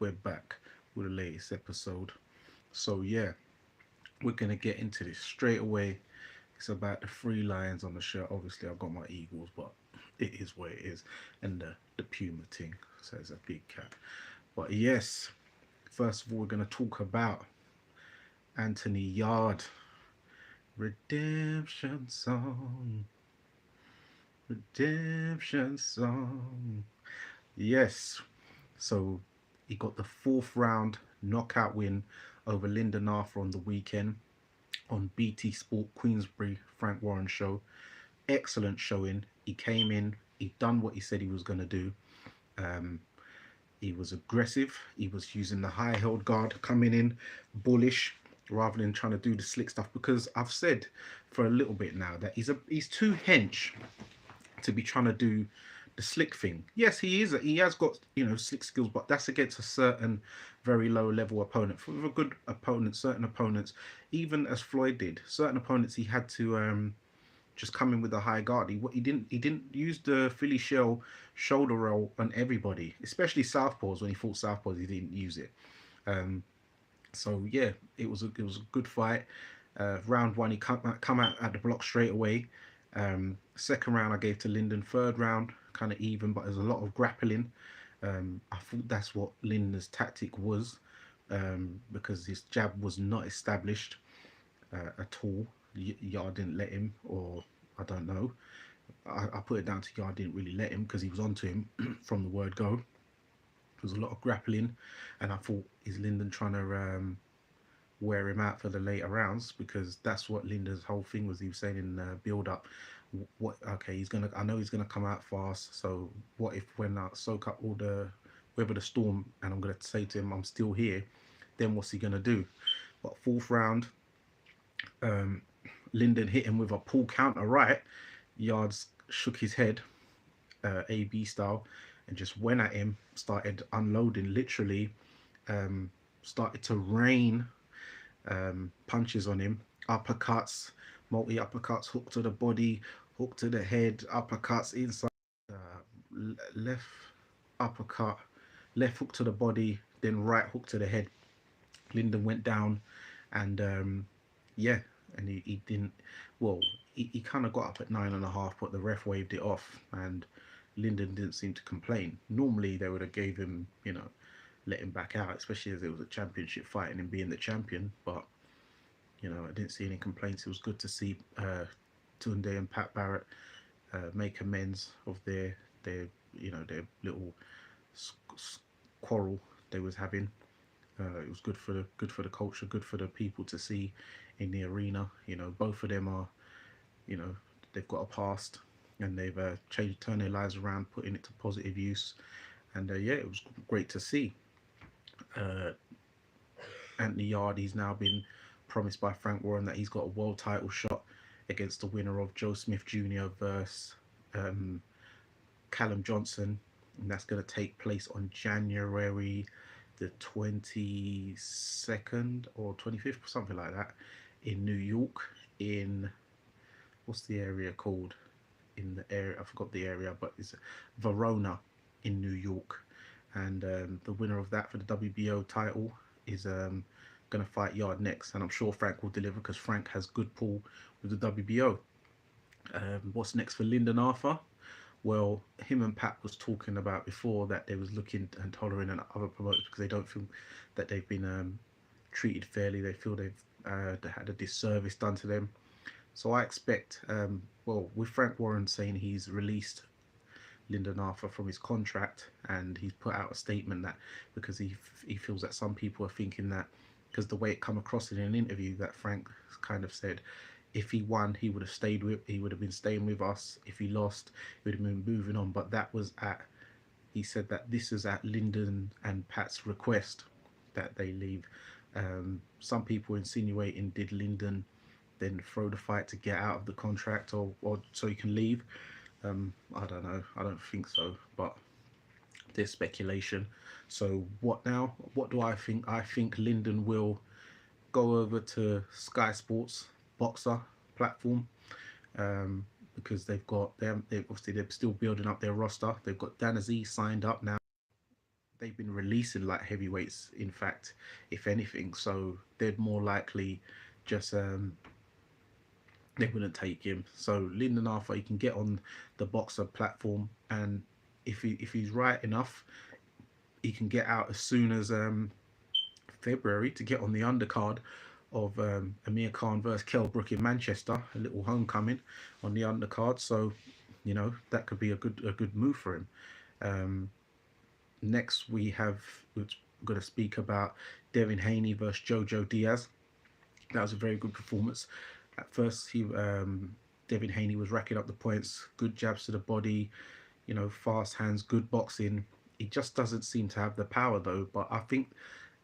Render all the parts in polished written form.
we're back with the latest episode. So yeah, we're gonna get into this straight away. It's about the three lions on the shirt. Obviously, I've got my eagles, but it is what it is, and the puma thing. So it's a big cat. But yes, first of all, we're gonna talk about Anthony Yard redemption song, redemption song. Yes, so he got the fourth round knockout win over Lyndon Arthur on the weekend on BT Sport Queensbury Frank Warren show. Excellent showing. He came in, he done what he said he was going to do. Um, he was aggressive. He was using the high held guard, coming in bullish rather than trying to do the slick stuff. Because I've said for a little bit now that he's too hench to be trying to do the slick thing. Yes, he is. He has got slick skills, but that's against a certain very low level opponent. For a good opponent, certain opponents, even as Floyd did, certain opponents he had to just come in with a high guard. He didn't use the Philly shell shoulder roll on everybody, especially southpaws. When he fought southpaws, he didn't use it. Um, so yeah, it was a good fight. Round one, he come out at the block straight away. Second round, I gave to Lyndon. Third round, kind of even, but there's a lot of grappling. I thought that's what Lyndon's tactic was, because his jab was not established at all. Yard didn't let him, or I don't know. I put it down to Yard didn't really let him because he was onto him from the word go. There was a lot of grappling, and I thought, is Lyndon trying to wear him out for the later rounds, because that's what Linda's whole thing was. He was saying in build up, what okay, he's gonna, I know he's gonna come out fast. So what if when I soak up all the weather the storm, and I'm gonna say to him, I'm still here, then what's he gonna do? But fourth round, um, Lyndon hit him with a pull counter right. Yards shook his head, AB style, and just went at him. Started unloading, literally. Started to rain punches on him, uppercuts, multi uppercuts, hook to the body, hook to the head, uppercuts inside, left uppercut, left hook to the body, then right hook to the head. Lyndon went down, and yeah, and he didn't. Well, he kind of got up at 9.5, but the ref waved it off, and Lyndon didn't seem to complain. Normally, they would have gave him, let him back out, especially as it was a championship fight and him being the champion. But I didn't see any complaints. It was good to see Tunde and Pat Barrett make amends of their little quarrel they was having. It was good for the culture, good for the people to see in the arena. Both of them are, you know, they've got a past, and they've turned their lives around, putting it to positive use. And yeah, it was great to see. Uh, Anthony Yarde, he's now been promised by Frank Warren that he's got a world title shot against the winner of Joe Smith Jr. versus um, Callum Johnson, and that's going to take place on January the 22nd or 25th, something like that, in New York. In what's the area called? In the area, I forgot the area, but it's Verona in New York. And the winner of that for the WBO title is going to fight Yard next, and I'm sure Frank will deliver because Frank has good pull with the WBO. What's next for Lyndon Arthur? Well, him and Pat was talking about before that they was looking and hollering at other promoters because they don't feel that they've been treated fairly. They feel they had a disservice done to them. So I expect, well, with Frank Warren saying he's released Lyndon Arthur from his contract, and he's put out a statement that because he feels that some people are thinking that, because the way it come across in an interview, that Frank kind of said if he won he would have been staying with us. If he lost, he would have been moving on. But that was at, he said that this is at Lyndon and Pat's request that they leave. Some people insinuating, did Lyndon then throw the fight to get out of the contract, or so he can leave? I don't know. I don't think so, but there's speculation. So what now? What do I think? I think Lyndon will go over to Sky Sports Boxer platform, because they obviously they're still building up their roster. They've got Danazi signed up now. they've been releasing light heavyweights. In fact, if anything, so they're more likely just they wouldn't take him. So Lyndon Arthur, he can get on the boxer platform, and if he's right enough, he can get out as soon as February to get on the undercard of Amir Khan versus Kell Brook in Manchester, a little homecoming on the undercard. So, that could be a good move for him. Um, Next, we're going to speak about Devin Haney versus Jojo Diaz. That was a very good performance. At first, Devin Haney was racking up the points, good jabs to the body, fast hands, good boxing. He just doesn't seem to have the power though. But I think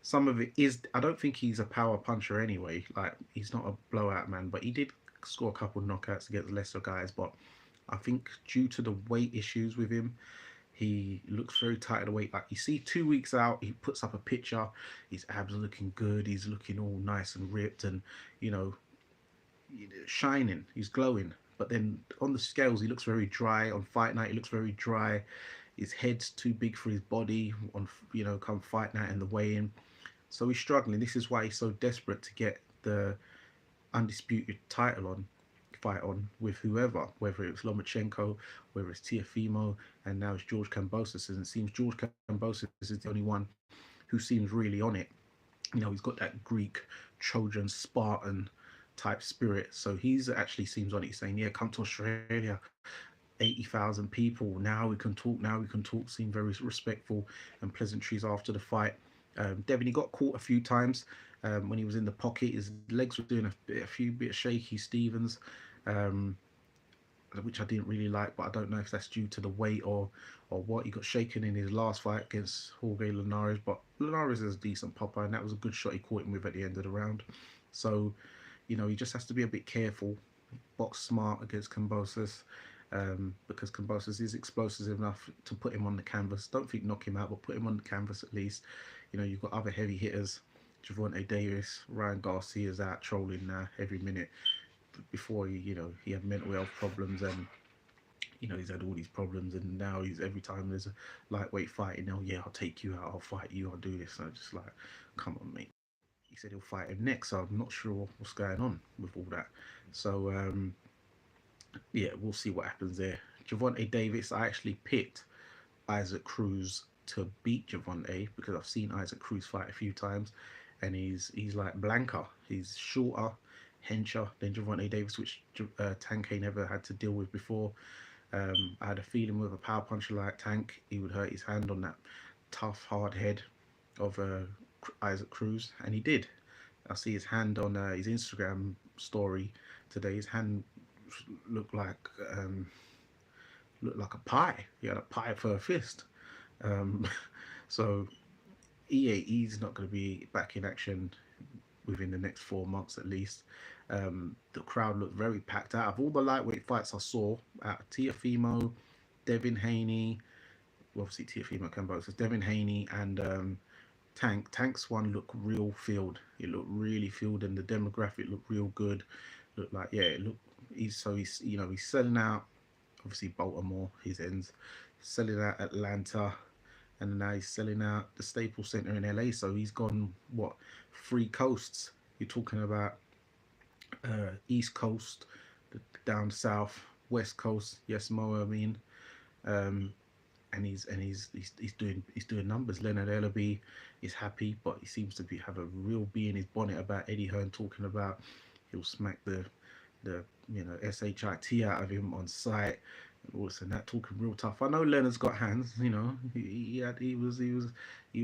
some of it is. I don't think he's a power puncher anyway. Like he's not a blowout man, but he did score a couple of knockouts against lesser guys. But I think due to the weight issues with him, he looks very tight of the weight. Like you see, 2 weeks out, he puts up a picture. His abs are looking good. He's looking all nice and ripped, and you know, shining. He's glowing. But then on the scales, he looks very dry. On fight night, he looks very dry. His head's too big for his body. On come fight night and the weigh-in, so he's struggling. This is why he's so desperate to get the undisputed title on fight on with whoever, whether it's Lomachenko, whether it's Tiafimo, and now it's George Kambosos. And it seems George Kambosos is the only one who seems really on it. He's got that Greek, Trojan, Spartan type spirit. So he's actually seems on it. He's saying, yeah, come to Australia. 80,000 people. Now we can talk. Now we can talk. Seemed very respectful and pleasantries after the fight. Devin, he got caught a few times when he was in the pocket. His legs were doing a few bit shaky Stevens, um, which I didn't really like. But I don't know if that's due to the weight or what. He got shaken in his last fight against Jorge Linares, but Linares is a decent popper, and that was a good shot he caught him with at the end of the round. So, he just has to be a bit careful, box smart against Kambosos. Because Kambosos is explosive enough to put him on the canvas. Don't think knock him out, but put him on the canvas at least. You've got other heavy hitters. Javante Davis, Ryan Garcia's out trolling now every minute. Before he had mental health problems, and he's had all these problems, and now he's every time there's a lightweight fighting, oh yeah, I'll take you out, I'll fight you, I'll do this. And I'm just like, come on, mate. He said he'll fight him next, so I'm not sure what's going on with all that. So yeah, we'll see what happens there. Javante Davis, I actually picked Isaac Cruz to beat Javante because I've seen Isaac Cruz fight a few times, and he's like Blanca. He's shorter, hencher than Javante Davis, which Tank never had to deal with before. I had a feeling with a power puncher like Tank, he would hurt his hand on that tough, hard head of Isaac Cruz, and he did. I see his hand on his Instagram story today. His hand looked like um, looked like a pie. He had a pie for a fist. Um, so he's not going to be back in action within the next 4 months at least. The crowd looked very packed out. Of all the lightweight fights I saw, Tiafimo, Devin Haney, well, obviously Tiafimo Cambosos, Devin Haney, and Tank's one looked real field. It looked really field, and the demographic looked real good. Looked like, yeah, it looked. He's selling out. Obviously Baltimore, his ends, selling out Atlanta, and now he's selling out the Staples Center in LA. So he's gone what 3 coasts. You're talking about East Coast, down south, West Coast. Yes, Mo. I mean, um, and he's doing numbers. Leonard Ellaby is happy, but he seems to have a real bee in his bonnet about Eddie Hearn talking about he'll smack the shit out of him on site and all this and that, talking real tough. I know Leonard's got hands. He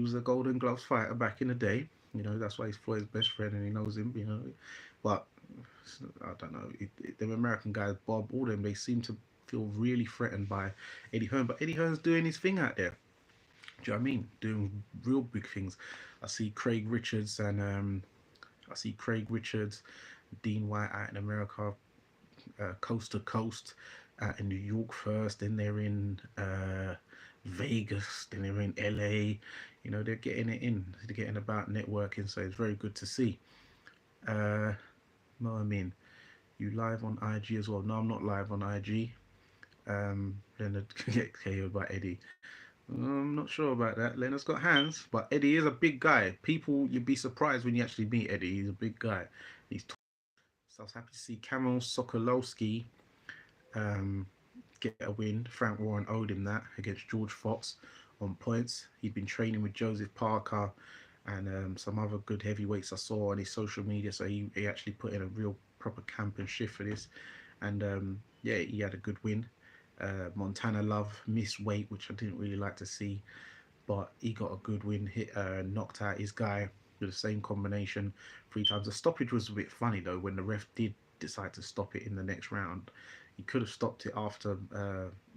was a Golden Gloves fighter back in the day. That's why he's for his best friend and he knows him. But I don't know. Them American guys, Bob, all them, they seem to feel really threatened by Eddie Hearn. But Eddie Hearn's doing his thing out there. Do you know what I mean? Doing real big things. I see Craig Richards and Dean White out in America, coast to coast, out in New York first. Then they're in Vegas. Then they're in LA. They're getting it in. They're getting about networking. So it's very good to see. No, I mean, you live on IG as well? No, I'm not live on IG. Leonard get KO'd by Eddie. I'm not sure about that. Leonard's got hands, but Eddie is a big guy. People, you'd be surprised when you actually meet Eddie. He's a big guy. He's so I was happy to see Kamil Sokolowski um, get a win. Frank Warren owed him that against George Fox on points. He'd been training with Joseph Parker and some other good heavyweights I saw on his social media. So he actually put in a real proper camp and shift for this. And yeah, he had a good win. Montana Love missed weight, which I didn't really like to see, but he got a good win. Hit knocked out his guy with the same combination 3 times. The stoppage was a bit funny though when the ref did decide to stop it in the next round. He could have stopped it after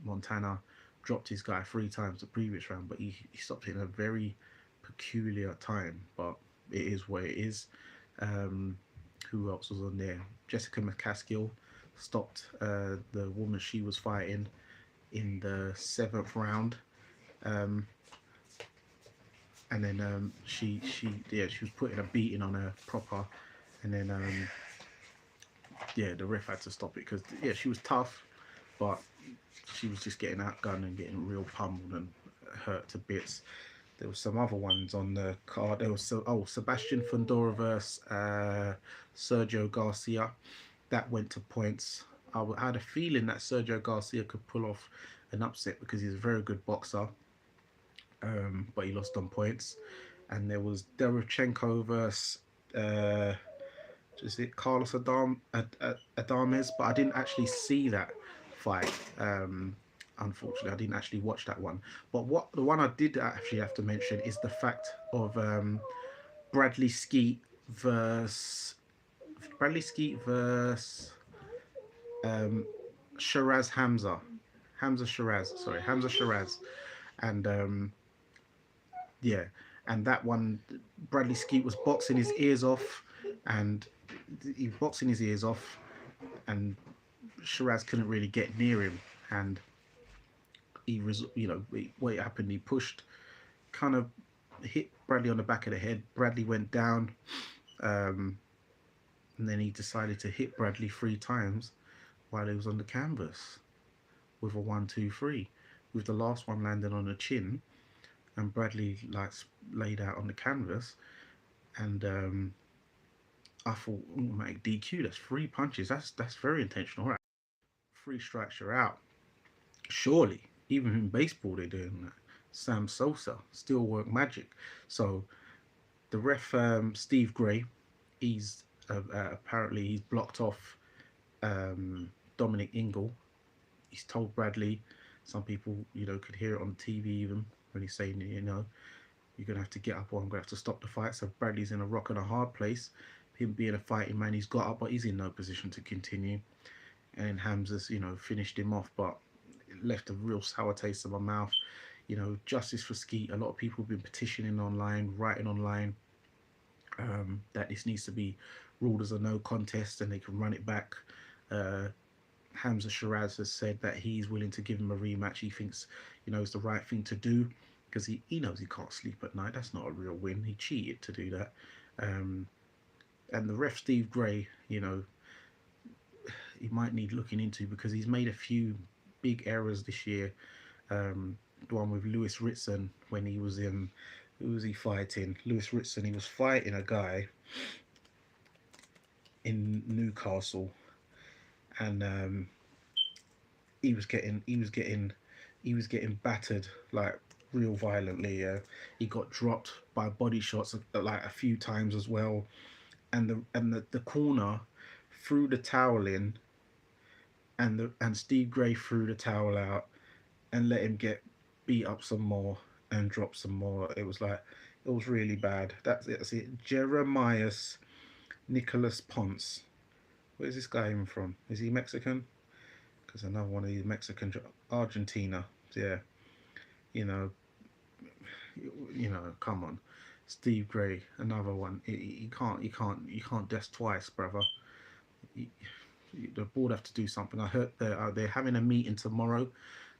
Montana dropped his guy 3 times the previous round, but he stopped it in a very peculiar time. But it is what it is. Um, who else was on there? Jessica McCaskill stopped the woman she was fighting in the 7th round. Um, and then she was putting a beating on her proper, and then yeah, the ref had to stop it because yeah, she was tough, but she was just getting outgunned and getting real pummeled and hurt to bits. There were some other ones on the card. There was Sebastian Fundora versus Sergio Garcia. That went to points. I had a feeling that Sergio Garcia could pull off an upset because he's a very good boxer, but he lost on points. And there was Derevchenko versus is it Carlos Adames, but I didn't actually see that fight. Unfortunately, I didn't actually watch that one. But what the one I did actually have to mention is the fact of Bradley Skeet versus Bradley Skeet versus um, Shiraz Hamza. Hamza Shiraz, sorry, Hamza Shiraz, and yeah, and that one, Bradley Skeet was boxing his ears off, and he was boxing his ears off, and Shiraz couldn't really get near him, and he was, what happened? He pushed, kind of hit Bradley on the back of the head. Bradley went down, um, and then he decided to hit Bradley 3 times while he was on the canvas with a 1, 2, 3, with the last one landing on the chin, and Bradley like laid out on the canvas, and I thought, automatic DQ. That's 3 punches. That's very intentional. Right? 3 strikes, you're out. Surely, even in baseball, they're doing that. Sam Sosa, still work magic. So the ref, Steve Gray, he's apparently he's blocked off Dominic Ingle. He's told Bradley. Some people, could hear it on TV even when he's saying, you're gonna have to get up, or I'm gonna have to stop the fight. So Bradley's in a rock and a hard place. Him being a fighting man, he's got up, but he's in no position to continue. And Hamza's, finished him off, but it left a real sour taste in my mouth. Justice for Skeet. A lot of people have been petitioning online, writing online, that this needs to be ruled as a no contest and they can run it back. Hamza Shiraz has said that he's willing to give him a rematch. He thinks, it's the right thing to do because he knows he can't sleep at night. That's not a real win. He cheated to do that. And the ref, Steve Gray, he might need looking into because he's made a few big errors this year. The one with Lewis Ritson when he was in, who was he fighting? Lewis Ritson. He was fighting a guy in Newcastle, and he was getting battered like real violently. He got dropped by body shots like a few times as well, and the corner threw the towel in, and Steve Gray threw the towel out and let him get beat up some more and drop some more. It was really bad. That's it. Jeremias Nicholas Ponce. Where's this guy even from? Is he Mexican? Because another one of these Mexican, Argentina. Yeah, you know, come on, Steve Gray, another one. You can't desk twice, brother. The board have to do something. I heard they're having a meeting tomorrow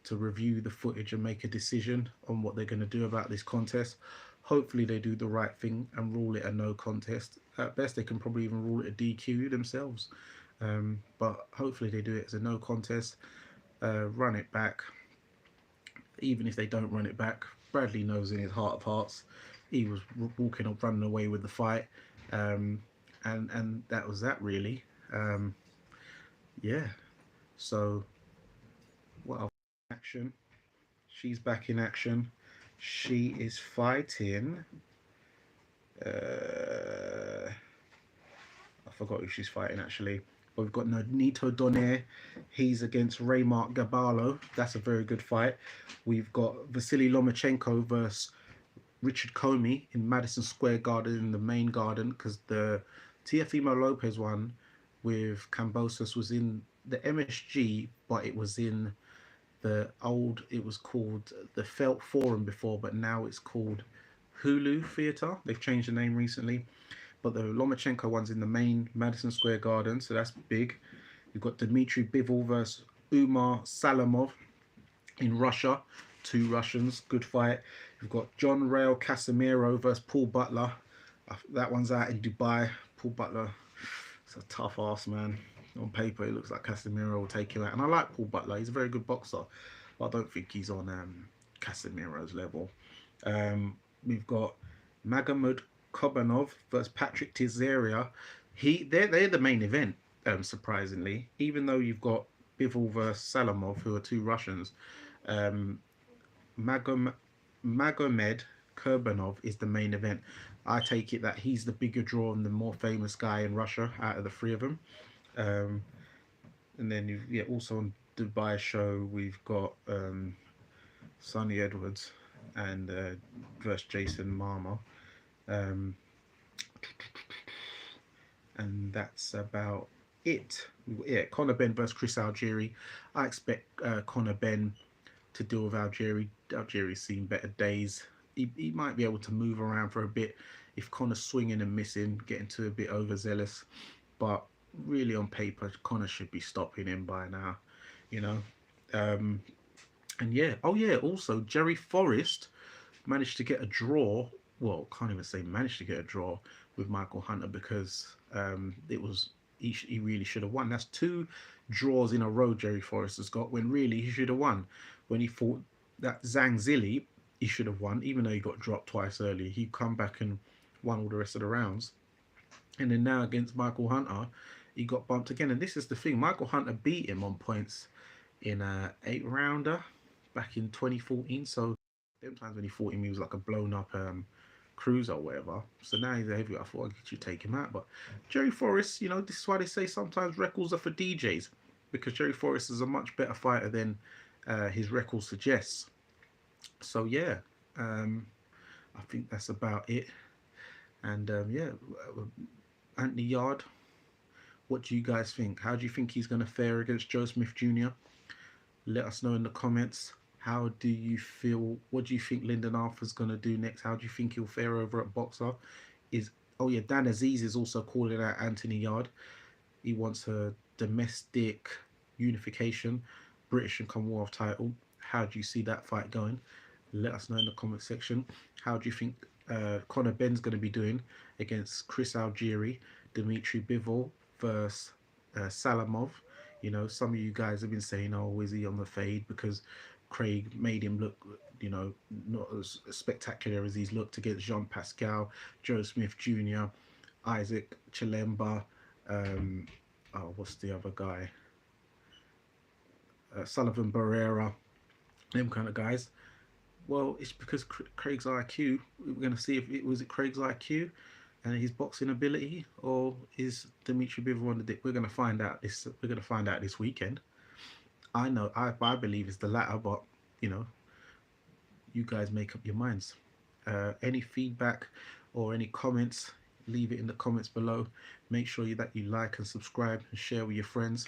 to review the footage and make a decision on what they're going to do about this contest. Hopefully they do the right thing and rule it a no contest. At best, they can probably even rule it a DQ themselves. But hopefully they do it as a no contest, run it back, even if they don't run it back. Bradley knows in his heart of hearts he was walking up, running away with the fight, um, and that was that really. Um, yeah. So what else? Action. She's back in action. She is fighting. I forgot who she's fighting actually. But we've got Nito Donaire. He's against Raymark Gabalo. That's a very good fight. We've got Vasily Lomachenko versus Richard Comey in Madison Square Garden in the main garden, because the Teofimo Lopez one with Kambosos was in the MSG, but it was in the old, it was called the Felt Forum before, but now it's called Hulu Theatre. They've changed the name recently. But the Lomachenko one's in the main Madison Square Garden, so that's big. You've got Dmitry Bivol versus Umar Salamov in Russia, two Russians, good fight. You've got John Rail Casemiro versus Paul Butler. That one's out in Dubai. Paul Butler, it's a tough ass, man. On paper, it looks like Casemiro will take him out. And I like Paul Butler, he's a very good boxer, but I don't think he's on Casemiro's level. We've got Magomed Kobanov versus Patrick Tizeria. They're the main event, surprisingly. Even though you've got Bivol versus Salamov, who are two Russians, um, Magom, Magomed Kurbanov is the main event. I take it that he's the bigger draw and the more famous guy in Russia out of the three of them. Um, and then also on Dubai show we've got Sonny Edwards and versus Jason Marmer. Um, and that's about it. Yeah, Conor Benn versus Chris Algieri. I expect Conor Benn to deal with Algieri. Algieri's seen better days. He might be able to move around for a bit if Conor's swinging and missing, getting too a bit overzealous. But really, on paper, Conor should be stopping him by now, you know. Um, and yeah, oh yeah, also Jerry Forrest managed to get a draw. Well, can't even say managed to get a draw with Michael Hunter, because it was he really should have won. That's two draws in a row Jerry Forrest has got, when really he should have won. When he fought that Zhang Zili, he should have won, even though he got dropped twice early. He come back and won all the rest of the rounds. And then now against Michael Hunter, he got bumped again. And this is the thing, Michael Hunter beat him on points in a 8-rounder back in 2014. So them times when he fought him, he was like a blown up cruiser or whatever. So now he's a heavyweight. I thought I could take him out. But Jerry Forrest, this is why they say sometimes records are for DJs, because Jerry Forrest is a much better fighter than his record suggests. So yeah, I think that's about it. And Anthony Yarde, what do you guys think? How do you think he's going to fare against Joe Smith Jr.? Let us know in the comments. How do you feel? What do you think Lyndon Arthur's going to do next? How do you think he'll fare over at Boxer? Dan Aziz is also calling out Anthony Yarde. He wants a domestic unification, British and Commonwealth title. How do you see that fight going? Let us know in the comment section. How do you think Conor Benn's going to be doing against Chris Algieri, Dmitry Bivol versus Salamov? Some of you guys have been saying, oh, is he on the fade because Craig made him look, not as spectacular as he's looked against Jean Pascal, Joe Smith Jr., Isaac Chilemba, what's the other guy? Sullivan Barrera, them kind of guys. Well, it's because Craig's IQ. We're going to see if it was Craig's IQ and his boxing ability, or is Dmitry Bivol on the dick. We're going to find out this. We're going to find out this weekend. I know. I believe it's the latter, but you guys make up your minds. Any feedback or any comments, leave it in the comments below. Make sure that you like and subscribe and share with your friends.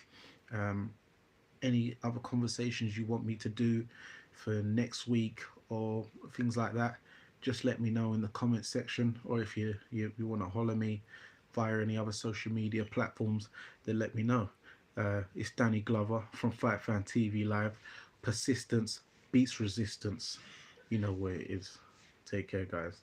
Any other conversations you want me to do for next week or things like that, just let me know in the comment section. Or if you want to holler me via any other social media platforms, then let me know. It's Danny Glover from Fight Fan TV Live. Persistence beats resistance. You know where it is. Take care, guys.